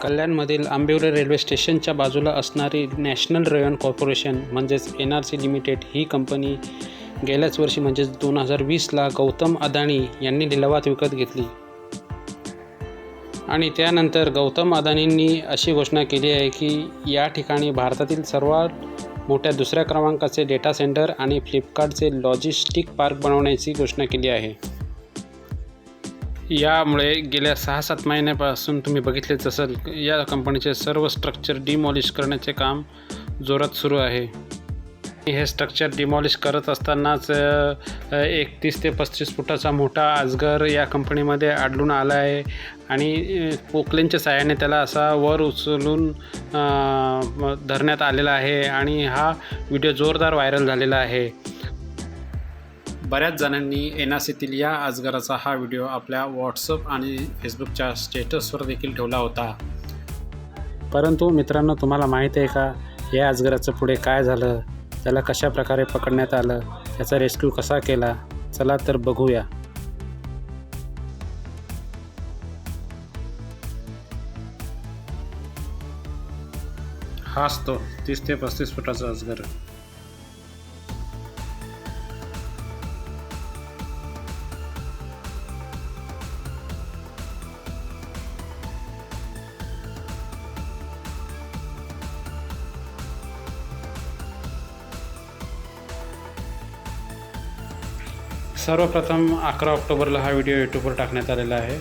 कल्याणमधील Ambivli railway स्टेशनच्या बाजूला असणारी नॅशनल रेव्हन कॉर्पोरेशन म्हणजेच NRC लिमिटेड ही कंपनी गेल्याच वर्षी म्हणजेच 2020ला गौतम अदानी यांनी लिलावात विकत घेतली. आणि त्यानंतर गौतम अदानींनी अशी घोषणा केली आहे की या ठिकाणी भारतातील सर्वात मोठ्या दुसऱ्या क्रमांकाचे डेटा सेंटर आणि फ्लिपकार्टचे लॉजिस्टिक पार्क बनवण्याची घोषणा केली आहे. यामुळे गेल्या 6-7 महिन्यापासून तुम्ही बघितलेच असेल या कंपनीचे सर्व स्ट्रक्चर डिमॉलिश करण्याचे काम जोरात सुरू आहे. हे स्ट्रक्चर डिमॉलिश करत असतानाच 31 ते 35 फुटाचा मोठा अजगर या कंपनीमध्ये आढळून आला आहे आणि पोकलेनच्या साहाय्याने त्याला असा वर उचलून धरण्यात आलेला आहे आणि हा व्हिडिओ जोरदार व्हायरल झालेला आहे. बऱ्याच जणांनी NRCतील या अजगराचा हा व्हिडिओ आपल्या व्हॉट्सअप आणि फेसबुकच्या स्टेटसवर देखील ठेवला होता. परंतु मित्रांनो, तुम्हाला माहीत आहे का या अजगराचं पुढे काय झालं, त्याला कशा प्रकारे पकडण्यात आलं, त्याचा रेस्क्यू कसा केला? चला तर बघूया. हाच तो 30 ते 35 फुटाचा अजगर. सर्वप्रथम 11 ऑक्टोबरला हा व्हिडिओ यूट्यूबवर टाकण्यात आलेला आहे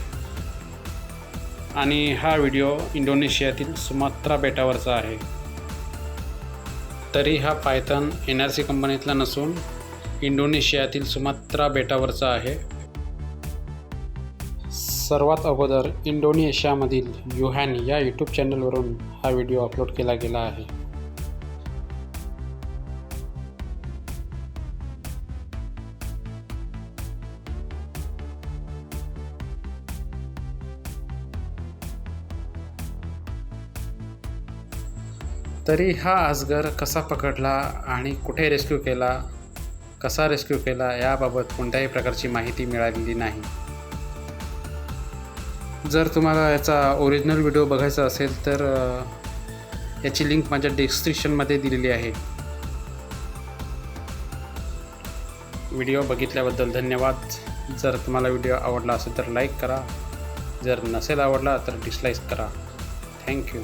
आणि हा व्हिडिओ इंडोनेशियातील सुमात्रा बेटावरचा आहे. तरी हा पायथन NRC कंपनीतला नसून इंडोनेशियातील सुमात्रा बेटावरचा आहे. सर्वात अगोदर इंडोनेशियामधील युहान या यूट्यूब चॅनलवरून हा व्हिडिओ अपलोड केला गेला आहे. तरी हा अजगर कसा पकडला आणि कुठे रेस्क्यू केला, कसा रेस्क्यू केला याबाबत कोणत्याही प्रकारची माहिती मिळालेली नाही. जर तुम्हाला याचा ओरिजिनल व्हिडिओ बघायचा असेल तर याची लिंक माझ्या डिस्क्रिप्शनमध्ये दिलेली आहे. व्हिडिओ बघितल्याबद्दल धन्यवाद. जर तुम्हाला व्हिडिओ आवडला असेल तर लाईक करा, जर नसेल आवडला तर डिसलाईक करा. थँक्यू.